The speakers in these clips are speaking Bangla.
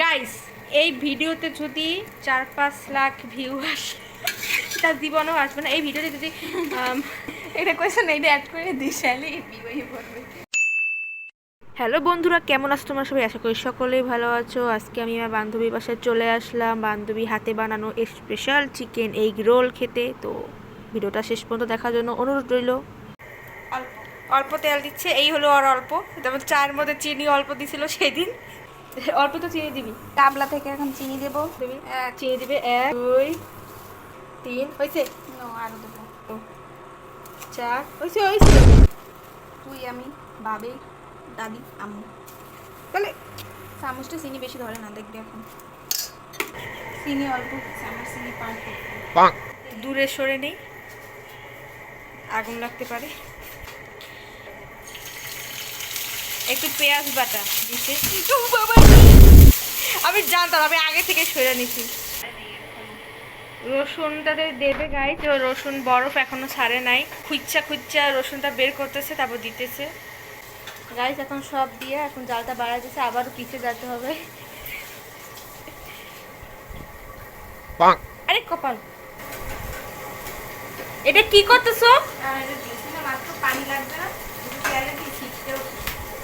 গাইস এই ভিডিওতে যদি 4-5 লাখ ভিউ আসে, তার জীবনেও আসবে না। এই ভিডিওতে যদি এটা কোয়েশ্চেন এইটা অ্যাড করে দিস শালি ভিউই পড়বে। হ্যালো বন্ধুরা, কেমন আছো তোমরা সবাই? আশা করি সকলেই ভালো আছো। আজকে আমি আমার বান্ধবীর বাসায় চলে আসলাম বান্ধবী হাতে বানানো স্পেশাল চিকেন এগ রোল খেতে। তো ভিডিওটা শেষ পর্যন্ত দেখার জন্য অনুরোধ রইল। অল্প অল্প তেল দিচ্ছে, এই হলো আর অল্প। যেমন চায়ের মধ্যে চিনি অল্প দিছিল সেদিন, অল্প তো চিনি দিবি। টাবলা থেকে এখন চিনি দেবো। দিবি চিনি দিবে 1 2 3 হয়েছে। নো আরো দেবো। 4 হয়েছে হয়েছে। তুই আমি বাবে দাদি আম্মু বলে চামচটা চিনি বেশি ধরে না, দেখবি এখন চিনি অল্প হচ্ছে, আমার চিনি পারফেক্ট। দূরে সরে নেই, আগুন লাগতে পারে। একটু পেঁয়াজ বাটা দিতে। আমি জানতাম, আমি আগে থেকে সরে নিছি। রসুনটাতে দেবে গাইস, রসুন বরফ এখনো ছাড়ে নাই। খুচ্চা খুচ্চা রসুনটা বের করতেছে, তারপর দিতেছে গাইস। এখন সব দিয়ে এখন জালটা বাড়াই দিচ্ছে, আবারও পিছে যেতে হবে। আরে কপাল, এটা কি করতেছো? মাত্র পানি লাগবে না,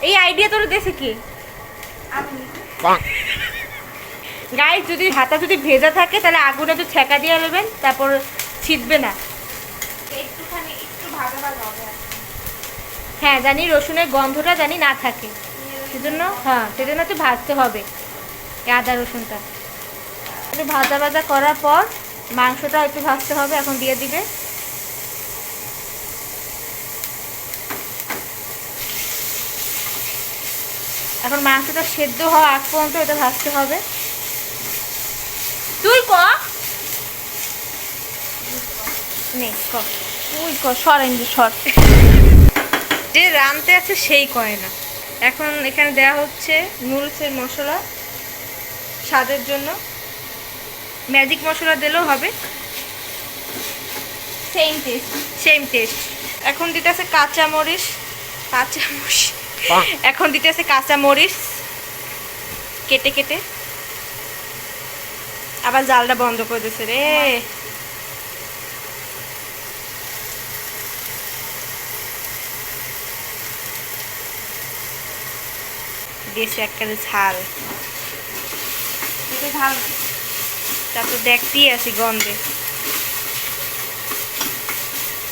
এই আইডিয়া তোর দেশে কি? আমি গাইস যদি হাতা যদি ভেজা থাকে তাহলে আগুনে তো ছেঁকা দিয়ে নেবেন, তারপর ছিটবে না। একটুখানি একটু ভাজা ভাজা হবে। হ্যাঁ জানি, রসুনের গন্ধটা জানি না থাকে, সেজন্য সেজন্য একটু ভাজতে হবে এই আদা রসুনটা। একটু ভাজা ভাজা করার পর মাংসটা একটু ভাজতে হবে, এখন দিয়ে দিবে। এখন মাংসটা সেদ্ধ হওয়া আগ পর্যন্ত এটা ভাজতে হবে। তুই ক নে ক তুই ক সর সর। যে রানতে আছে সেই কয় না। এখন এখানে দেওয়া হচ্ছে নুডলসের মশলা, স্বাদের জন্য ম্যাজিক মশলা দিলেও হবে, সেম টেস্ট। Same test. এখন দিতেছে কাঁচামরিচ, এখন দিতেছে কাঁচামরিচ কেটে কেটে। আবার জালটা বন্ধ করে দিছে রে। দিয়েছে একবারে ঝাল, এটা ঝাল না। তারপর দেখতেই আছি গন্ধে।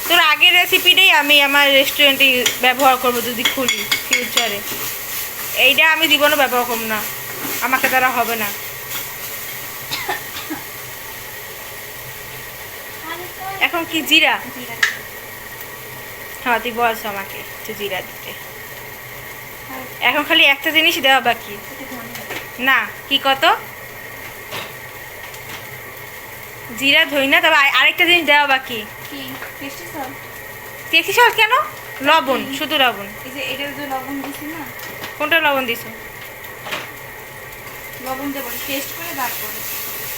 তোর আগের রেসিপিটাই আমি আমার রেস্টুরেন্টে ব্যবহার করবো যদি খুলি ফিউচারে। এইটা আমি জীবনও ব্যবহার করবো না, আমাকে দ্বারা হবে না। এখন কি জিরা? হ্যাঁ তুই বলছো আমাকে যে জিরা দিতে। এখন খালি একটা জিনিস দেওয়া বাকি না, কি কত জিরা ধইনা, তবে আরেকটা জিনিস দেওয়া বাকি। কি টেস্টি সল? টেস্টি সল্ট কেন? লবণ, শুধু লবণ। এই যে এটার যে লবণ দিছি না, কোনটা লবণ দিছো? লবণ দেবো টেস্ট করে তারপরে।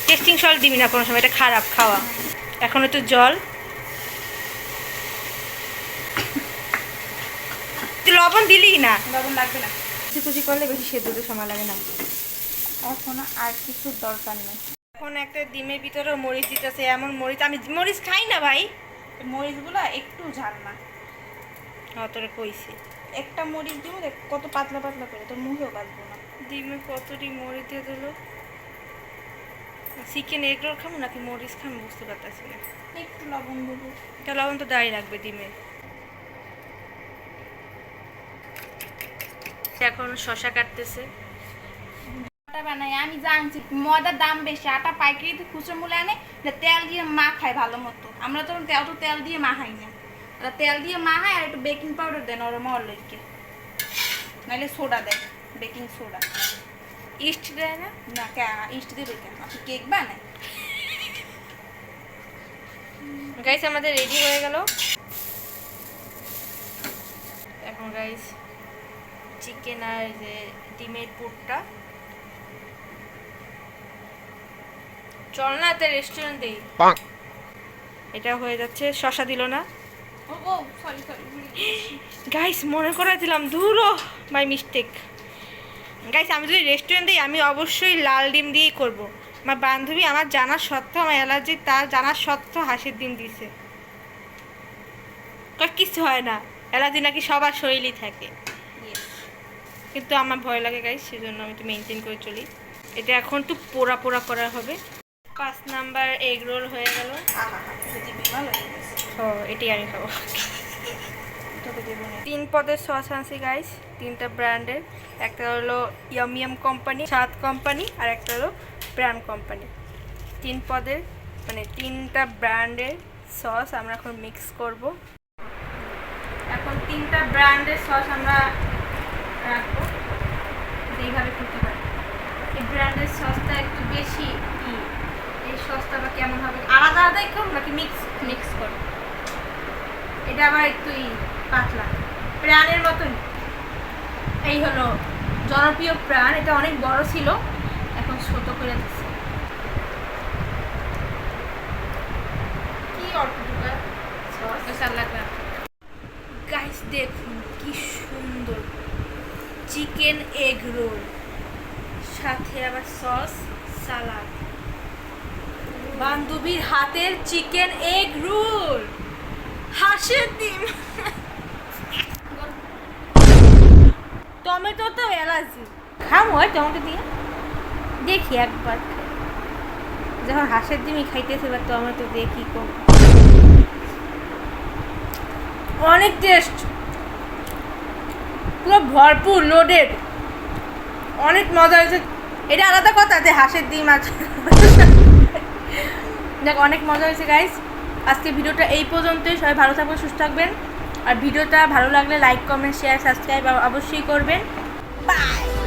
টেস্টিং সল্ট দিবি না কোনো সময়, এটা খারাপ খাওয়া। এখন একটু জল, তুই লবণ দিলি না। লবণ লাগবে না, কুচি কুচি করলে বেশি সেদ্ধতে সময় লাগে না। এখন আর কিছু দরকার নেই। এখন একটা ডিমের ভিতরে মরিচ দিতেছে, এমন মরিচ আমি মরিচ খাই না ভাই। মরিচগুলো একটু ঝাল না। তোরে কইছি একটা মরিচ দিব, দেখ কত পাতলা পাতলা করে, তোর মুখেও বাজবো না। ডিমে কতটি মরিচ দিয়ে দিল। চিকেন এগ রোল খাবো নাকি মরিচ খাবো বুঝতে পারতেছি না। একটু লবণ দেবো। এটা লবণ তো দাঁড়িয়ে রাখবে ডিমে। এখন শশা কাটতেছে। আটা বানাই আমি জানছি ময়দার দাম বেশি, আটা পাইকারিতে খুচরো মূল্যে আনে, তেল দিয়ে মাখায় ভালো মতো। আমরা তো তেল দিয়ে মাখাই না, ওরা তেল দিয়ে মাখায় আর একটু বেকিং পাউডার দেয় নরম হওয়ার লইকে, নাহলে সোডা দেয়, বেকিং সোডা। ইস্ট দেয় না? না কে ইস্ট দেবে কেন? আপনি কেক বানায়? গাইস আমাদের রেডি হয়ে গেল। এখন গাইস চিকেন আর যে ডিমের পুরটা, চল না এতে রেস্টুরেন্টে। এটা হয়ে যাচ্ছে। শশা দিল না ও সরি সরি গাইস, মনে করে দিলাম, ধুরো বাই মিস্টেক। গাইস আমি যদি রেস্টুরেন্ট দিই আমি অবশ্যই লাল ডিম দিয়েই করব। আমার বান্ধবী আমার জানা সত্ত্বেও আমার অ্যালার্জি তার জানার সত্ত্বেও হাঁসের ডিম দিছে। কিছু হয় না, অ্যালার্জি নাকি সবার শরীরই থাকে, কিন্তু আমার ভয় লাগে গাইস, সেজন্য আমি তো মেনটেন করে চলি। এটা এখন একটু পোড়া পোড়া করা হবে। 5 নাম্বার এগ রোল হয়ে গেল। ও এটাই আমি খাবো। 3 পদের সস আনছি গাইস, 3টা ব্র্যান্ডের। একটা হলো ইয়াম কোম্পানি, স্বাদ কোম্পানি, আর একটা হলো প্রাণ কোম্পানি। 3 পদের মানে 3টা ব্র্যান্ডের সস আমরা এখন মিক্স করব। এখন 3টা ব্র্যান্ডের সস আমরা রাখবো, এইভাবে করতে পারি। এই ব্র্যান্ডের সসটা একটু বেশি এই সসটা আবার কেমন হবে, আলাদা আলাদাই করবো নাকি মিক্স করবো? এটা আবার একটু পাতলা, প্রাণের মতন। এই হলো জনপ্রিয় প্রাণ, এটা অনেক বড় ছিল, এখন ছোট করে দিচ্ছে। কি অল্পটুকু সস লাগবে। গাইস দেখুন কি সুন্দর চিকেন এগ রোল, সাথে আবার সস, সালাদ। বান্ধবীর হাতের চিকেন এগ রোল, হাঁসের ডিম। টমেটো তো অ্যালার্জি, খাবো হয় টমেটো দিয়ে, দেখি একবার যখন হাঁসের ডিমই খাইতেছে, এবার টমেটো দিয়ে কি করবো। অনেক টেস্ট, পুরো ভরপুর লোডেড, অনেক মজা হয়েছে। এটা আলাদা কথা যে হাঁসের ডিম আছে, দেখ অনেক মজা হয়েছে গাইস। আজকে ভিডিওটা এই পর্যন্তই, সবাই ভালো থাকবেন, সুস্থ থাকবেন। আর ভিডিওটা ভালো লাগলে লাইক, কমেন্ট, শেয়ার, সাবস্ক্রাইব অবশ্যই করবেন। বাই।